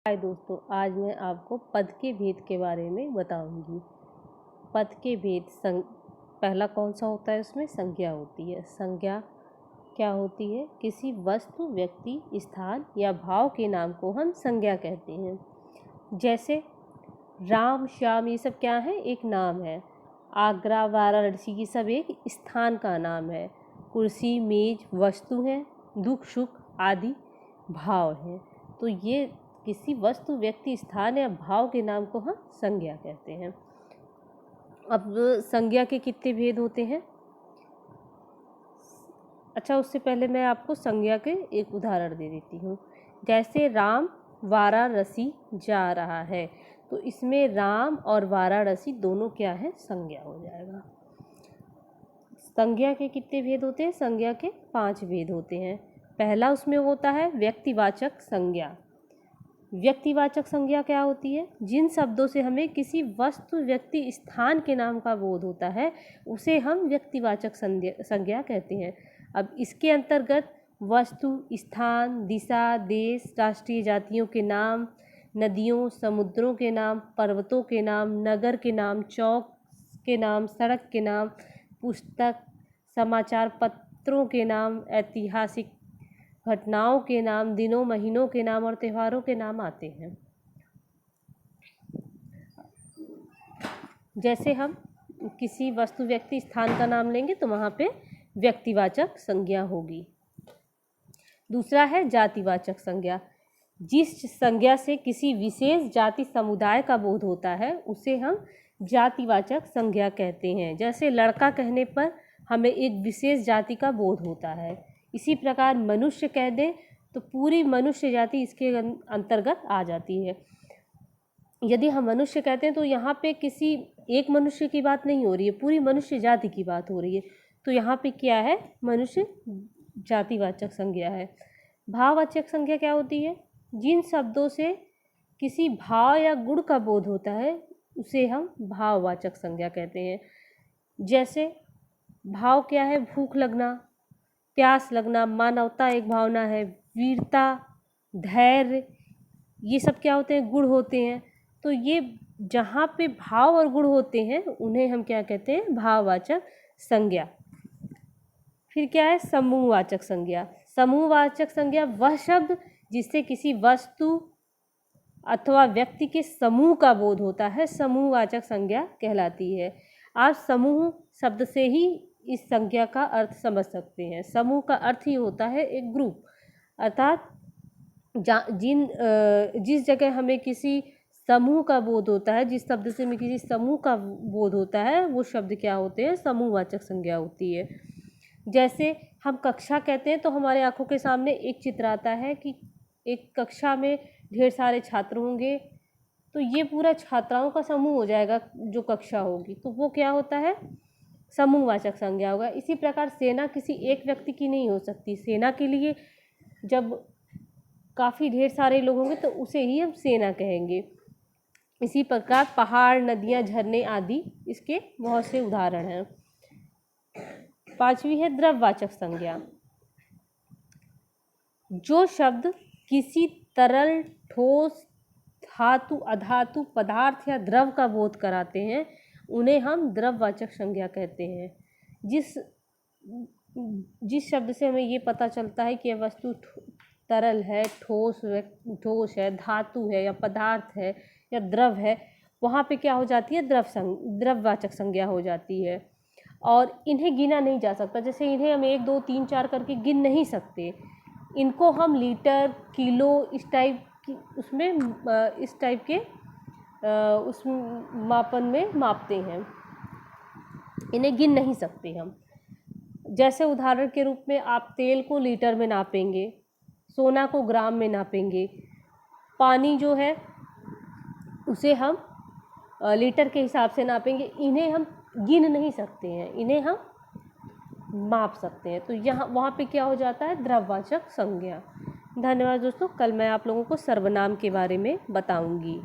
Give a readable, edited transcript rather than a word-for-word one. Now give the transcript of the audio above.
हाय दोस्तों, आज मैं आपको पद के भेद के बारे में बताऊंगी। पद के भेद पहला कौन सा होता है? उसमें संज्ञा होती है। संज्ञा क्या होती है? किसी वस्तु, व्यक्ति, स्थान या भाव के नाम को हम संज्ञा कहते हैं। जैसे राम, श्याम, ये सब क्या है? एक नाम है। आगरा, वाराणसी, ये सब एक स्थान का नाम है। कुर्सी, मेज वस्तु है। दुख, सुख आदि भाव हैं। तो ये किसी वस्तु, व्यक्ति, स्थान या भाव के नाम को हम संज्ञा कहते हैं। अब संज्ञा के कितने भेद होते हैं? अच्छा, उससे पहले मैं आपको संज्ञा के एक उदाहरण दे देती हूँ। जैसे राम वाराणसी जा रहा है, तो इसमें राम और वाराणसी दोनों क्या है? संज्ञा हो जाएगा। संज्ञा के कितने भेद होते हैं? संज्ञा के 5 भेद होते हैं। पहला उसमें होता है व्यक्तिवाचक संज्ञा। व्यक्तिवाचक संज्ञा क्या होती है? जिन शब्दों से हमें किसी वस्तु, व्यक्ति, स्थान के नाम का बोध होता है, उसे हम व्यक्तिवाचक संज्ञा कहते हैं। अब इसके अंतर्गत वस्तु, स्थान, दिशा, देश, राष्ट्रीय जातियों के नाम, नदियों, समुद्रों के नाम, पर्वतों के नाम, नगर के नाम, चौक के नाम, सड़क के नाम, पुस्तक, समाचार पत्रों के नाम, ऐतिहासिक घटनाओं के नाम, दिनों, महीनों के नाम और त्योहारों के नाम आते हैं। जैसे हम किसी वस्तु, व्यक्ति, स्थान का नाम लेंगे तो वहाँ पे व्यक्तिवाचक संज्ञा होगी। दूसरा है जातिवाचक संज्ञा। जिस संज्ञा से किसी विशेष जाति, समुदाय का बोध होता है, उसे हम जातिवाचक संज्ञा कहते हैं। जैसे लड़का कहने पर हमें एक विशेष जाति का बोध होता है। इसी प्रकार मनुष्य कह दें तो पूरी मनुष्य जाति इसके अंतर्गत आ जाती है। यदि हम मनुष्य कहते हैं तो यहाँ पे किसी एक मनुष्य की बात नहीं हो रही है, पूरी मनुष्य जाति की बात हो रही है। तो यहाँ पे क्या है? मनुष्य जातिवाचक संज्ञा है। भाववाचक संज्ञा क्या होती है? जिन शब्दों से किसी भाव या गुण का बोध होता है, उसे हम भाववाचक संज्ञा कहते हैं। जैसे भाव क्या है? भूख लगना, प्यास लगना, मानवता एक भावना है, वीरता, धैर्य, ये सब क्या होते हैं? गुण होते हैं। तो ये जहाँ पे भाव और गुण होते हैं, उन्हें हम क्या कहते हैं? भाववाचक संज्ञा। फिर क्या है? समूहवाचक संज्ञा। समूहवाचक संज्ञा वह शब्द जिससे किसी वस्तु अथवा व्यक्ति के समूह का बोध होता है, समूहवाचक संज्ञा कहलाती है। आप समूह शब्द से ही इस संज्ञा का अर्थ समझ सकते हैं। समूह का अर्थ ही होता है एक ग्रुप, अर्थात जिस जगह हमें किसी समूह का बोध होता है, जिस शब्द से हमें किसी समूह का बोध होता है, वो शब्द क्या होते हैं? समूहवाचक संज्ञा होती है। जैसे हम कक्षा कहते हैं तो हमारे आंखों के सामने एक चित्र आता है कि एक कक्षा में ढेर सारे छात्र होंगे, तो ये पूरा छात्राओं का समूह हो जाएगा जो कक्षा होगी, तो वो क्या होता है? समूहवाचक संज्ञा होगा। इसी प्रकार सेना किसी एक व्यक्ति की नहीं हो सकती। सेना के लिए जब काफ़ी ढेर सारे लोग होंगे तो उसे ही हम सेना कहेंगे। इसी प्रकार पहाड़, नदियाँ, झरने आदि इसके बहुत से उदाहरण हैं। 5वीं है द्रव्यवाचक संज्ञा। जो शब्द किसी तरल, ठोस, धातु, अधातु, पदार्थ या द्रव का बोध कराते हैं, उन्हें हम द्रव्यवाचक संज्ञा कहते हैं। जिस शब्द से हमें ये पता चलता है कि यह वस्तु तरल है, ठोस है, धातु है या पदार्थ है या द्रव है, वहाँ पे क्या हो जाती है? द्रव्यवाचक संज्ञा हो जाती है। और इन्हें गिना नहीं जा सकता। जैसे इन्हें हम 1, 2, 3, 4 करके गिन नहीं सकते। इनको हम लीटर, किलो, इस टाइप के उस मापन में मापते हैं। इन्हें गिन नहीं सकते हम। जैसे उदाहरण के रूप में आप तेल को लीटर में नापेंगे, सोना को ग्राम में नापेंगे, पानी जो है उसे हम लीटर के हिसाब से नापेंगे। इन्हें हम गिन नहीं सकते हैं, इन्हें हम माप सकते हैं। तो यहाँ वहाँ पे क्या हो जाता है? द्रव्यवाचक संज्ञा। धन्यवाद दोस्तों। कल मैं आप लोगों को सर्वनाम के बारे में बताऊंगी।